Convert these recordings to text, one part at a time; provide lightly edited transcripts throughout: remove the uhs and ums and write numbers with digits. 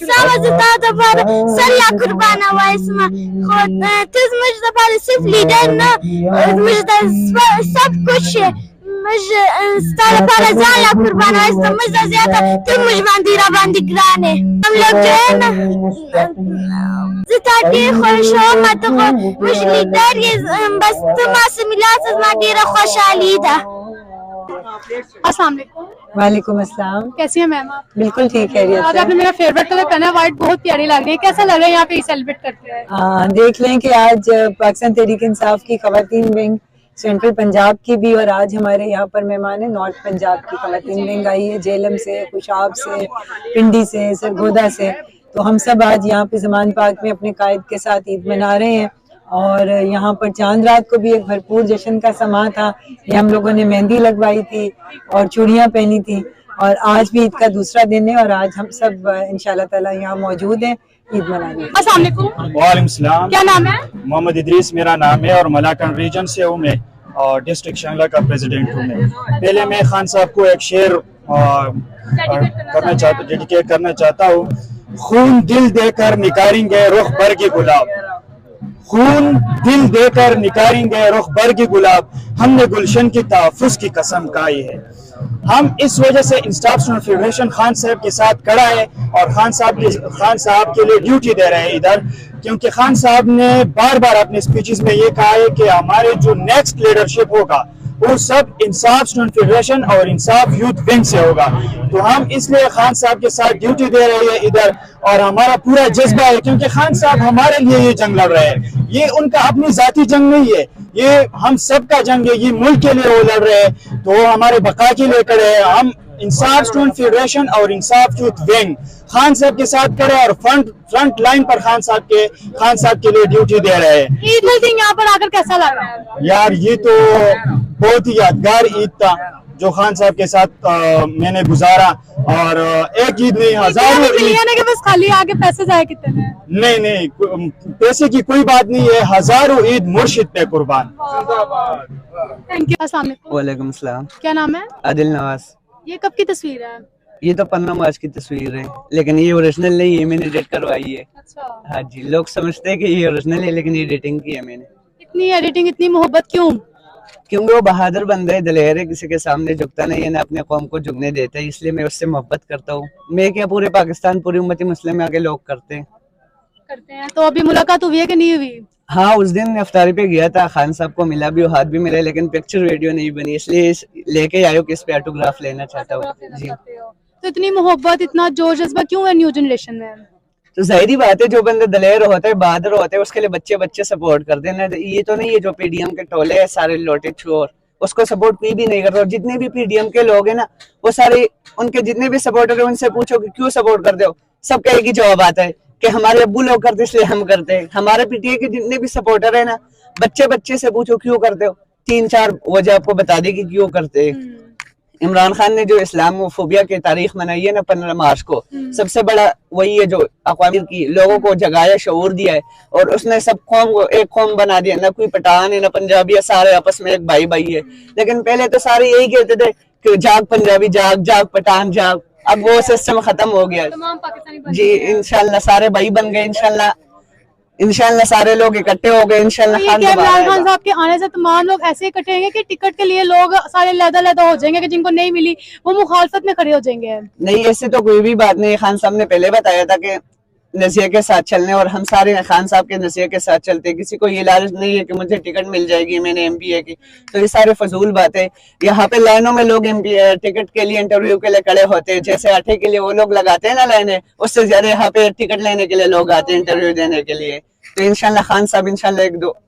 ساوز تا دپاره سلا قربانه وایسمه خو ته زموږ دپاره صرف لیډر نه زموږ د سب کچھ یې موږ ستا لپاره ځان لا قربانه وایسته موږ نه زیاته ته موږ باندې را باندې ګران یې هم لوگ جو ہے نا زه تا ډېر خوښوم ته خو موږ لیډر یې بس ته ما سره ملاس زما ډېره خوشحالي ده. السلام علیکم. وعلیکم السلام. کیسی ہیں میم آپ؟ بالکل ٹھیک ہے. آج آپ نے میرا فیوریٹ کلر پہنا ہے وائٹ، بہت پیاری لگ رہی ہے. کیسا لگ رہا ہے یہاں پہ سیلیبریٹ کرتے ہیں؟ دیکھ لیں کہ آج پاکستان تحریک انصاف کی خواتین ونگ سینٹرل پنجاب کی بھی، اور آج ہمارے یہاں پر مہمان ہیں نارتھ پنجاب کی خواتین ونگ آئی ہے، جہلم سے، خوشاب سے، پنڈی سے، سرگودا سے. تو ہم سب آج یہاں پہ زمان پاک میں اپنے قائد کے ساتھ عید منا رہے ہیں، اور یہاں پر چاند رات کو بھی ایک بھرپور جشن کا سما تھا. یہ ہم لوگوں نے مہندی لگوائی تھی اور چوڑیاں پہنی تھی، اور آج بھی عید کا دوسرا دن ہے اور آج ہم سب انشاءاللہ تعالی یہاں موجود ہیں عید منانے. السلام علیکم. وعلیکم السلام. کیا نام ہے؟ محمد ادریس میرا نام ہے اور ملاکنڈ ریجن سے ہوں میں اور ڈسٹرکٹ شنگلہ کا پریزیڈنٹ ہوں میں. پہلے میں خان صاحب کو ایک شعر ڈیڈیکیٹ کرنا چاہتا ہوں. خون دل دے کر نکاریں گے رخ برگ گلاب، خون دل دے کر نکاریں گے رخ برگ گلاب، ہم نے گلشن کی تحفظ کی قسم کھائی ہے. ہم اس وجہ سے انسٹاف اسٹوڈنٹ فیڈریشن خان صاحب کے ساتھ کھڑا ہے اور خان صاحب کے لیے ڈیوٹی دے رہے ہیں ادھر، کیونکہ خان صاحب نے بار بار اپنے اسپیچز میں یہ کہا ہے کہ ہمارے جو نیکسٹ لیڈرشپ ہوگا وہ سب انصاف اسٹوڈنٹ فیڈریشن اور انصاف یوتھ ونگ سے ہوگا. تو ہم اس لیے خان صاحب کے ساتھ ڈیوٹی دے رہے ہیں ادھر، اور ہمارا پورا جذبہ ہے کیونکہ خان صاحب ہمارے لیے یہ جنگ لڑ رہے ہیں. یہ ان کا اپنی ذاتی جنگ نہیں ہے، یہ ہم سب کا جنگ ہے. یہ ملک کے لیے وہ لڑ رہے ہیں، تو ہمارے بقا کے لیے کھڑے ہیں. ہم انصاف اسٹوڈنٹ فیڈریشن اور انصاف یوتھ ونگ خان صاحب کے ساتھ کرے اور فرنٹ لائن پر خان صاحب کے لیے ڈیوٹی دے رہے ہیں. عید الدین یہاں پر آ کر کیسا لگ رہا ہے؟ یار یہ تو بہت ہی یادگار عید تھا جو خان صاحب کے ساتھ میں نے گزارا، اور ایک عید نہیں ہزاروں عید. بس خالی آگے پیسے ضائع کتنے ہیں؟ نہیں پیسے کی کوئی بات نہیں ہے، ہزاروں عید مرشد پہ قربان. Thank you. السلام علیکم. وعلیکم السلام. کیا نام ہے؟ عادل نواز. یہ کب کی تصویر ہے؟ یہ تو 15 مارچ کی تصویر ہے، لیکن یہ اوریجنل نہیں ہے، میں نے ایڈٹ کروائی ہے. اچھا. ہاں جی، لوگ سمجھتے ہیں کہ یہ اوریجنل ہے لیکن یہ ایڈیٹنگ کی ہے میں نے. اتنی ایڈیٹنگ، اتنی محبت کیوں؟ کیونکہ وہ بہادر بندہ ہے، دلیر ہے، کسی کے سامنے جھکتا نہیں ہے، نہ اپنے قوم کو جھکنے دیتا ہے، اس لیے میں اس سے محبت کرتا ہوں. میں کیا پورے پاکستان، پوری امت مسلم آگے لوگ کرتے ہیں. تو ابھی ملاقات ہوئی ہے کہ نہیں ہوئی؟ ہاں، اس دن افطاری پہ گیا تھا، خان صاحب کو ملا بھی، ہاتھ بھی ملا، لیکن پکچر ویڈیو نہیں بنی، اس لیے لے کے آئے ہو کہ اس پہ آٹوگراف لینا چاہتا ہوں. جی. تو اتنی محبت، اتنا جوش جذبہ کیوں ہے نیو جنریشن میں؟ تو ظاہری بات ہے، جو بندے دلیر ہوتا ہے، بہادر ہوتا ہے، اس کے لیے بچے سپورٹ کرتے ہیں. یہ تو نہیں ہے جو پی ڈی ایم کے ٹولے ہیں سارے لوٹے چور، اس کو سپورٹ کوئی بھی نہیں کرتا. اور جتنے بھی پی ڈی ایم کے لوگ ہیں نا، وہ سارے ان کے جتنے بھی سپورٹر ہیں ان سے پوچھو کہ کیوں سپورٹ کرتے ہو، سب کا ایک ہی جواب آتا ہے کہ ہمارے ابو لوگ کرتے اس لیے ہم کرتے ہیں. ہمارے پی ٹی اے کے جتنے بھی سپورٹر ہیں نا، بچے سے پوچھو کیوں کرتے ہو، 3-4 وجہ آپ کو بتا دے کہ کیوں کرتے ہیں. عمران خان نے جو اسلام فوبیا کی تاریخ منائی ہے نا 15 مارچ کو، سب سے بڑا وہی ہے جو اقوام کی لوگوں کو جگایا، شعور دیا ہے، اور اس نے سب قوم کو ایک قوم بنا دیا. نہ کوئی پٹھان ہے نہ پنجابی ہے، سارے آپس میں ایک بھائی ہے. لیکن پہلے تو سارے یہی کہتے تھے کہ جاگ پنجابی جاگ پٹھان جاگ. اب وہ سسٹم ختم ہو گیا. جی انشاءاللہ سارے بھائی بن گئے، انشاءاللہ سارے لوگ اکٹھے ہو گئے. انشاءاللہ عمران خان صاحب کے آنے سے تمام لوگ ایسے اکٹھے ہوں گے کہ ٹکٹ کے لیے لوگ سارے علیحدہ ہو جائیں گے، کہ جن کو نہیں ملی وہ مخالفت میں کھڑے ہو جائیں گے. نہیں، ایسے تو کوئی بھی بات نہیں. خان صاحب نے پہلے بتایا تھا کہ نصیحت کے ساتھ چلنے، اور ہم سارے خان صاحب کے نصیحت کے ساتھ چلتے. کسی کو یہ لالچ نہیں ہے کہ مجھے ٹکٹ مل جائے گی، میں نے ایم پی اے کی. تو یہ سارے فضول باتیں. یہاں پہ لائنوں میں لوگ ایم پی اے ٹکٹ کے لیے انٹرویو کے لیے کھڑے ہوتے ہیں، جیسے آٹھے کے لیے وہ لوگ لگاتے ہیں نا لائنیں، اس سے زیادہ یہاں پہ ٹکٹ لینے کے لیے لوگ آتے ہیں انٹرویو دینے کے لیے. تو انشاءاللہ خان صاحب انشاءاللہ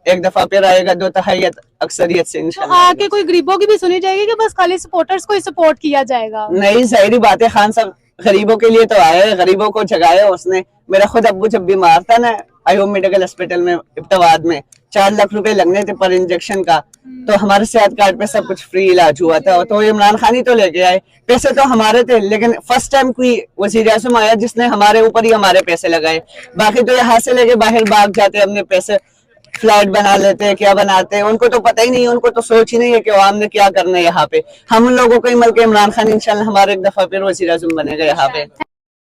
ایک دفعہ پھر آئے گا 2/3 اکثریت سے انشاءاللہ. آگے کوئی غریبوں کی بھی سنی جائے گی کہ بس خالی سپورٹرز کو ہی سپورٹ کیا جائے گا؟ نہیں، ظاہری بات ہے، خان صاحب غریبوں کے لیے تو آئے، غریبوں کو جگایا اس نے. میرا خود ابو جب بیمار تھا نا ایوب میڈیکل ہاسپٹل میں ابتواد میں، 4 لاکھ روپے لگنے تھے پر انجیکشن کا، تو ہمارے صحت کارڈ پہ سب کچھ فری علاج ہوا تھا. تو عمران خان ہی تو لے کے آئے. پیسے تو ہمارے تھے، لیکن فرسٹ ٹائم کوئی وزیر اعظم آیا جس نے ہمارے اوپر ہی ہمارے پیسے لگائے. باقی تو یہاں سے لے کے باہر بھاگ جاتے اپنے پیسے، فلائٹ بنا لیتے ہیں، کیا بناتے ہیں، ان کو تو پتہ ہی نہیں، ان کو تو سوچ ہی نہیں ہے کہ عوام نے کیا کرنا ہے. یہاں پہ ہم لوگوں کو ہی مل کے عمران خان انشاءاللہ ہمارے ایک دفعہ پھر وزیر اعظم بنے گا یہاں پہ.